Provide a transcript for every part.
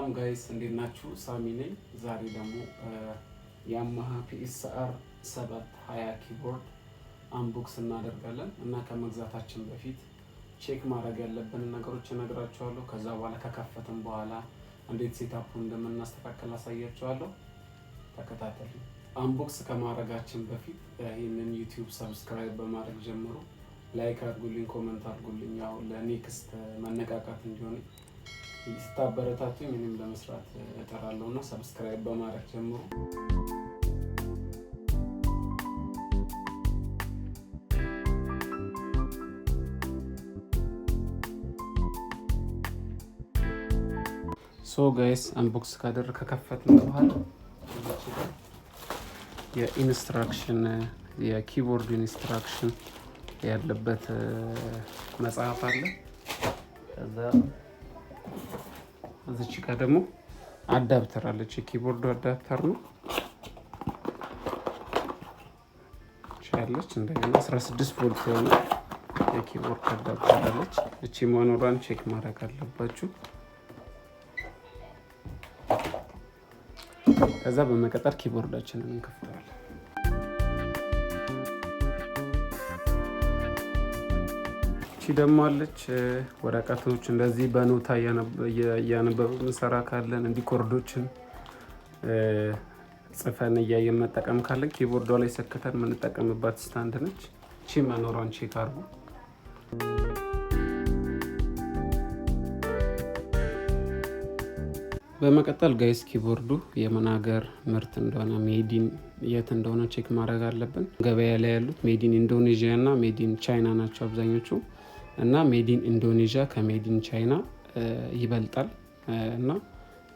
ሰላም ጋይስ እንዴት ናችሁ? ሳሚ ነኝ። ዛሬ ደግሞ ያማሃ PSR 720 ኪቦርድ አንቦክስ እናደርጋለን እና ከመግዛታችን በፊት ቼክ ማድረግ ያለብን ነገሮች እነግራችኋለሁ። ከዛ በኋላ ከከፈትን በኋላ እንዴት ሴትአፑን እንደምናስተካክል አሳያችኋለሁ። ተከታተሉ። አንቦክስ ከማድረጋችን በፊት ይህንን ዩቲዩብ ሰብስክራይብ በማድረግ ጀምሩ። ላይክ አድርጉልኝ፣ ኮሜንት አድርጉልኝ። ያው ለኔክስት መነቃቃት እንዲሆን ስታበረታቱኝ እኔም ለመስራት እጠራለሁና ሰብስክራይብ በማድረግ ጀምሩ። ሶ ጋይስ አንቦክስ ከከፈትን በኋላ የኢንስትራክሽን የኪቦርድ ኢንስትራክሽን ያለበት መጽሐፍ አለ። ከዛ እዚች ጋር ደግሞ አዳፕተር አለች። የኪቦርዱ አዳፕተር ነው ቻለች። እንደገና 16 ቮልት የሆነ የኪቦርድ አዳፕተር አለች። እቺ መኖሯን ቼክ ማድረግ አለባችሁ። ከዛ በመቀጠል ኪቦርዳችንን እንከፍተዋለን። እቺ ደግሞ አለች ወረቀቶች እንደዚህ በኖታ እያነበብን እንሰራ ካለን እንዲህ ኮርዶችን ጽፈን እያየን መጠቀም ካለን ኪቦርዷ ላይ ሰክተን የምንጠቀምባት ስታንድ ነች። እቺ መኖሯን ቼክ አድርጉ። በመቀጠል ጋይስ ኪቦርዱ የምን ሀገር ምርት እንደሆነ ሜዲን የት እንደሆነ ቼክ ማድረግ አለብን። ገበያ ላይ ያሉት ሜዲን ኢንዶኔዥያ እና ሜዲን ቻይና ናቸው አብዛኞቹ እና ሜዲን ኢንዶኔዥያ ከሜዲን ቻይና ይበልጣል እና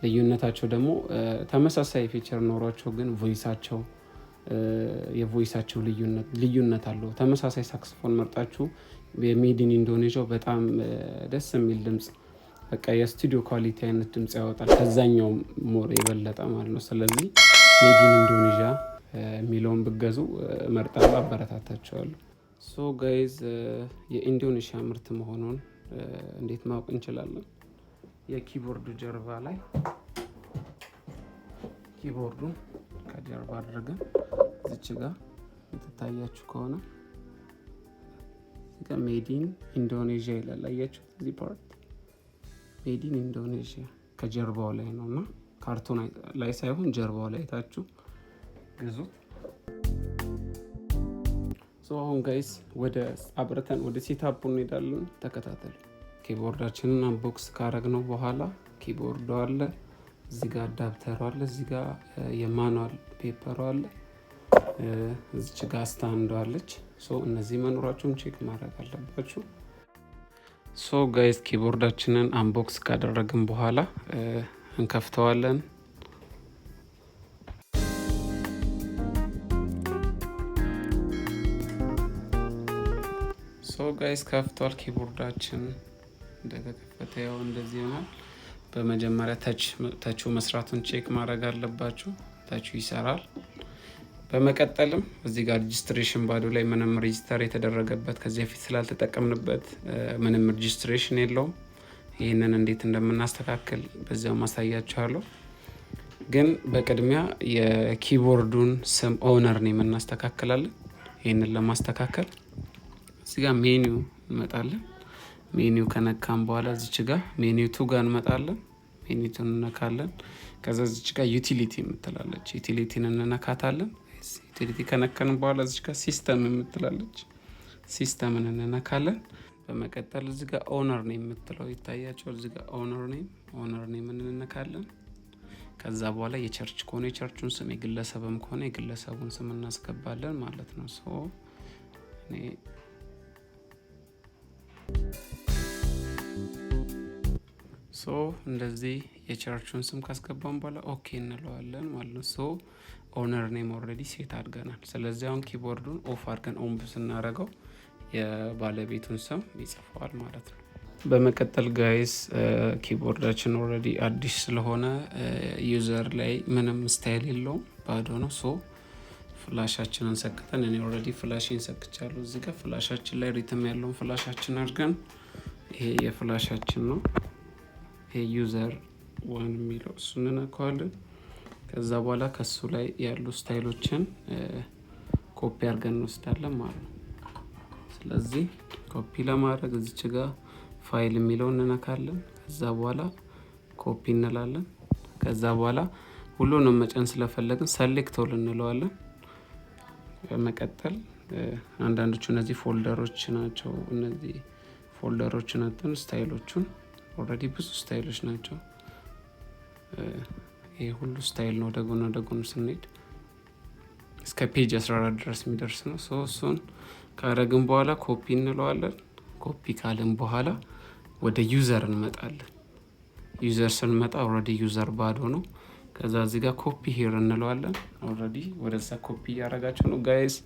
ልዩነታቸው ደግሞ ተመሳሳይ ፊቸር ኖሯቸው ግን የቮይሳቸው ልዩነት አለው። ተመሳሳይ ሳክስፎን መርጣችሁ የሜዲን ኢንዶኔዥያው በጣም ደስ የሚል ድምጽ በቃ የስቱዲዮ ኳሊቲ አይነት ድምጽ ያወጣል ከዛኛው ሞር የበለጠ ማለት ነው። ስለዚህ ሜዲን ኢንዶኔዥያ የሚለውን ብገዙ እመርጣለሁ፣ አበረታታቸዋለሁ። ሶ ጋይዝ የኢንዶኔዥያ ምርት መሆኑን እንዴት ማወቅ እንችላለን? የኪቦርዱ ጀርባ ላይ ኪቦርዱን ከጀርባ አድርገን እዚች ጋር የምትታያችሁ ከሆነ እዚህ ጋር ሜዲን ኢንዶኔዥያ ይላል። አያችሁት? እዚህ ፓርት ሜዲን ኢንዶኔዥያ ከጀርባው ላይ ነው እና ካርቶን ላይ ሳይሆን ጀርባው ላይ ታችሁ ግዙት። አሁን ጋይስ አብረተን ወደ ሴትአፑ እንሄዳለን። ተከታተሉ። ኪቦርዳችንን አንቦክስ ካረግነው በኋላ ኪቦርዱ አለ፣ እዚህ ጋር አዳፕተሩ አለ፣ እዚህ ጋር የማኑዋል ፔፐሩ አለ፣ እዚች ጋር ስታንዱ አለች። እነዚህ መኖራቸውን ቼክ ማድረግ አለባችሁ። ጋይስ ኪቦርዳችንን አንቦክስ ካደረግን በኋላ እንከፍተዋለን። ጋይስ ከፍቷል። ኪቦርዳችን እንደተከፈተ ያው እንደዚህ ይሆናል። በመጀመሪያ ተቹ መስራቱን ቼክ ማድረግ አለባችሁ። ተቹ ይሰራል። በመቀጠልም እዚህ ጋር ሬጅስትሬሽን ባዶ ላይ ምንም ሬጅስተር የተደረገበት ከዚህ በፊት ስላልተጠቀምንበት ምንም ሬጅስትሬሽን የለውም። ይህንን እንዴት እንደምናስተካክል በዚያው ማሳያችኋለሁ። ግን በቅድሚያ የኪቦርዱን ስም ኦነር ነው የምናስተካክላለን። ይህንን ለማስተካከል እዚህ ጋር ሜኒው እንመጣለን። ሜኒው ከነካም በኋላ እዚች ጋር ሜኒው ቱ ጋር እንመጣለን። ሜኒቱን እንነካለን። ከዛ እዚች ጋር ዩቲሊቲ የምትላለች ዩቲሊቲን እንነካታለን። ዩቲሊቲ ከነከን በኋላ እዚች ጋር ሲስተም የምትላለች ሲስተምን እንነካለን። በመቀጠል እዚህ ጋር ኦነር ነው የምትለው ይታያቸው። እዚህ ጋር ኦነር ኔም እንነካለን። ከዛ በኋላ የቸርች ከሆነ የቸርቹን ስም፣ የግለሰብም ከሆነ የግለሰቡን ስም እናስገባለን ማለት ነው። እንደዚህ የቸርቹን ስም ካስገባን በኋላ ኦኬ እንለዋለን ማለት ነው። ኦነር ኔም ኦልሬዲ ሴት አድርገናል። ስለዚህ አሁን ኪቦርዱን ኦፍ አድርገን ኦን ስናደርገው የባለቤቱን ስም ይጽፈዋል ማለት ነው። በመቀጠል ጋይስ ኪቦርዳችን ኦልሬዲ አዲስ ስለሆነ ዩዘር ላይ ምንም ስታይል የለውም፣ ባዶ ነው። ፍላሻችንን ሰክተን እኔ ኦልሬዲ ፍላሽን ሰክቻለሁ። እዚህ ጋር ፍላሻችን ላይ ሪትም ያለውን ፍላሻችን አድርገን ይሄ የፍላሻችን ነው። ይሄ ዩዘር ዋን የሚለው እሱን እንነካዋለን። ከዛ በኋላ ከሱ ላይ ያሉ ስታይሎችን ኮፒ አድርገን እንወስዳለን ማለት ነው። ስለዚህ ኮፒ ለማድረግ እዚች ጋር ፋይል የሚለውን እንነካለን። ከዛ በኋላ ኮፒ እንላለን። ከዛ በኋላ ሁሉንም መጫን ስለፈለግን ሰሌክት ኦል እንለዋለን። በመቀጠል አንዳንዶቹ እነዚህ ፎልደሮች ናቸው። እነዚህ ፎልደሮች ናቸው ስታይሎቹን ኦልሬዲ ብዙ ስታይሎች ናቸው። ይሄ ሁሉ ስታይል ነው። ወደ ጎን ስንሄድ እስከ ፔጅ 14 ድረስ የሚደርስ ነው። እሱን ካረግን በኋላ ኮፒ እንለዋለን። ኮፒ ካልን በኋላ ወደ ዩዘር እንመጣለን። ዩዘር ስንመጣ ኦልሬዲ ዩዘር ባዶ ነው። ከዛ እዚህ ጋር ኮፒ ሄር እንለዋለን። ኦልሬዲ ወደዛ ኮፒ እያደረጋቸው ነው ጋይስ።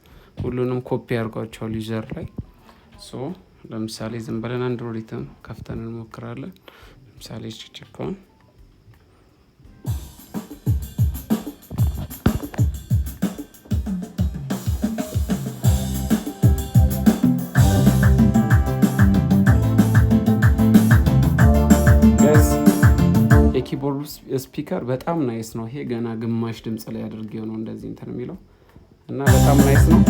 ሁሉንም ኮፒ አድርጓቸዋል ዩዘር ላይ። ለምሳሌ ዝም ብለን አንድሮይድም ከፍተን እንሞክራለን። ለምሳሌ ችክን የኪቦርድ ስፒከር በጣም ናይስ ነው። ይሄ ገና ግማሽ ድምጽ ላይ አድርጌው ነው እንደዚህ እንትን የሚለው እና በጣም ናይስ ነው።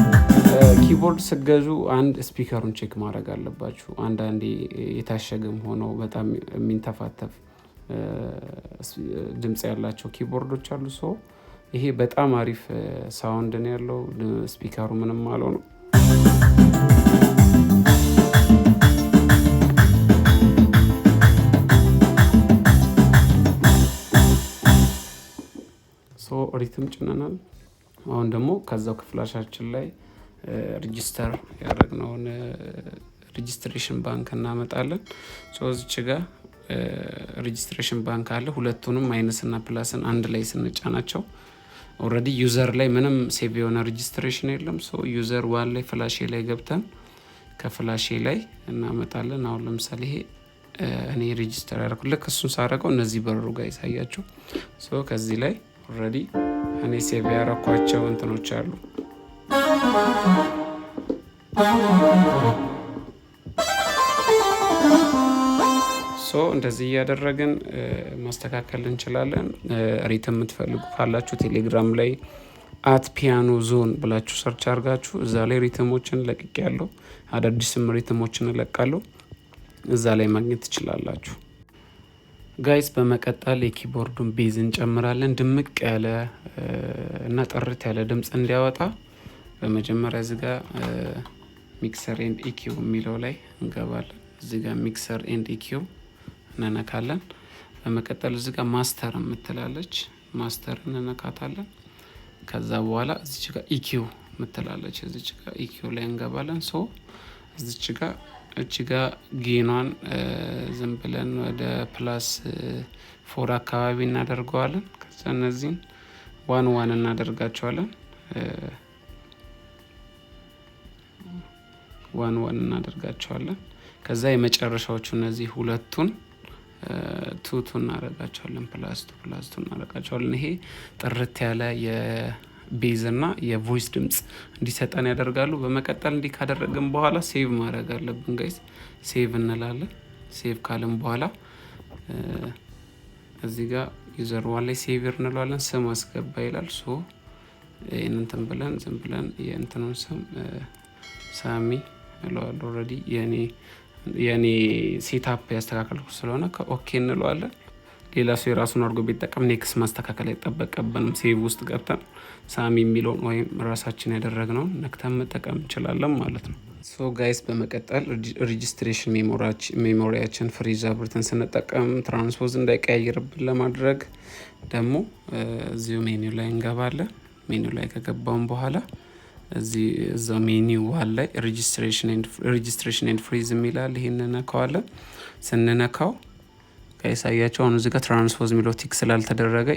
ኪቦርድ ስገዙ አንድ ስፒከሩን ቼክ ማድረግ አለባችሁ። አንዳንዴ የታሸገም ሆኖ በጣም የሚንተፋተፍ ድምጽ ያላቸው ኪቦርዶች አሉ። ይሄ በጣም አሪፍ ሳውንድ ነው ያለው። ስፒከሩ ምንም አለው ነው። ሪትም ጭነናል። አሁን ደግሞ ከዛው ከፍላሻችን ላይ ሬጂስተር ያደረግነውን ሬጂስትሬሽን ባንክ እናመጣለን። እዚች ጋር ሬጂስትሬሽን ባንክ አለ። ሁለቱንም ማይነስና ፕላስን አንድ ላይ ስንጫናቸው ኦልሬዲ ዩዘር ላይ ምንም ሴቭ የሆነ ሬጂስትሬሽን የለም። ዩዘር ዋን ላይ ፍላሼ ላይ ገብተን ከፍላሼ ላይ እናመጣለን። አሁን ለምሳሌ ይሄ እኔ ሬጂስተር ያደረኩ ልክ እሱን ሳደረገው እነዚህ በሩ ጋር ያሳያቸው። ከዚህ ላይ ኦልሬዲ እኔ ሴቭ ያረኳቸው እንትኖች አሉ። እንደዚህ እያደረግን ማስተካከል እንችላለን። ሪትም የምትፈልጉ ካላችሁ ቴሌግራም ላይ @ፒያኖ ዞን ብላችሁ ሰርች አድርጋችሁ እዛ ላይ ሪትሞችን ለቅቄ ያለው አዳዲስም ሪትሞችን እለቃለሁ። እዛ ላይ ማግኘት ትችላላችሁ ጋይስ። በመቀጠል የኪቦርዱን ቤዝ እንጨምራለን። ድምቅ ያለ እና ጥርት ያለ ድምጽ እንዲያወጣ በመጀመሪያ እዚህ ጋር ሚክሰር ኤንድ ኢኪው የሚለው ላይ እንገባለን። እዚህ ጋር ሚክሰር ኤንድ ኢኪው እንነካለን። በመቀጠል እዚህ ጋር ማስተር የምትላለች ማስተር እንነካታለን። ከዛ በኋላ እዚች ጋር ኢኪው የምትላለች እዚች ጋር ኢኪው ላይ እንገባለን። እዚች ጋር ጌኗን ዝም ብለን ወደ +4 አካባቢ እናደርገዋለን። ከዛ እነዚህን 1 እናደርጋቸዋለን። 1 እናደርጋቸዋለን። ከዛ የመጨረሻዎቹ እነዚህ ሁለቱን 2 እናደርጋቸዋለን። +2 እናደርጋቸዋለን። ይሄ ጥርት ያለ የቤዝ እና የቮይስ ድምጽ እንዲሰጠን ያደርጋሉ። በመቀጠል እንዲህ ካደረግን በኋላ ሴቭ ማድረግ አለብን ጋይስ። ሴቭ እንላለን። ሴቭ ካልን በኋላ እዚህ ጋር ዩዘር ዋን ላይ ሴቭ እንለዋለን። ስም አስገባ ይላል። ይህንን ብለን ዝም ብለን የእንትኑን ስም ሳሚ እለዋለሁ። ኦልሬዲ የኔ ሴታፕ ያስተካከልኩ ስለሆነ ከኦኬ እንለዋለን። ሌላ ሰው የራሱን አድርጎ ቢጠቀም ኔክስት ማስተካከል አይጠበቅብንም። ሴቭ ውስጥ ገብተን ሳሚ የሚለውን ወይም ራሳችን ያደረግነውን ነክተን መጠቀም እንችላለን ማለት ነው። ጋይስ በመቀጠል ሬጂስትሬሽን ሜሞሪያችን ፍሪዝ አብርተን ስንጠቀም ትራንስፖዝ እንዳይቀያየርብን ለማድረግ ደግሞ እዚሁ ሜኒው ላይ እንገባለን። ሜኒው ላይ ከገባውን በኋላ እዛው ሜኒው ዋል ላይ ሬጂስትሬሽን ኤንድ ፍሪዝ የሚላል። ይሄን እንነካዋለን። ስንነካው ከያሳያቸው አሁን እዚህ ጋር ትራንስፖዝ የሚለው ቲክ ስላልተደረገ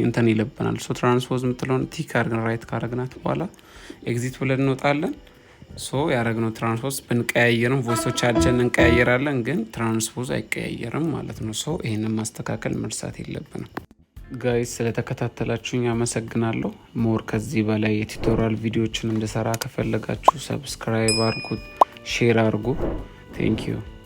እንትን ይለብናል። ትራንስፖዝ የምትለውን ቲክ አድርገን ራይት ካረግናት በኋላ ኤግዚት ብለን እንወጣለን። ያደረግነው ትራንስፖዝ ብንቀያየርም ቮይሶቻችን እንቀያየራለን፣ ግን ትራንስፖዝ አይቀያየርም ማለት ነው። ይህንን ማስተካከል መርሳት የለብንም ጋይስ። ስለተከታተላችሁኝ አመሰግናለሁ። ሞር ከዚህ በላይ የቱቶሪያል ቪዲዮዎችን እንድሰራ ከፈለጋችሁ ሰብስክራይብ አድርጉ፣ ሼር አድርጉ። ቴንክ ዩ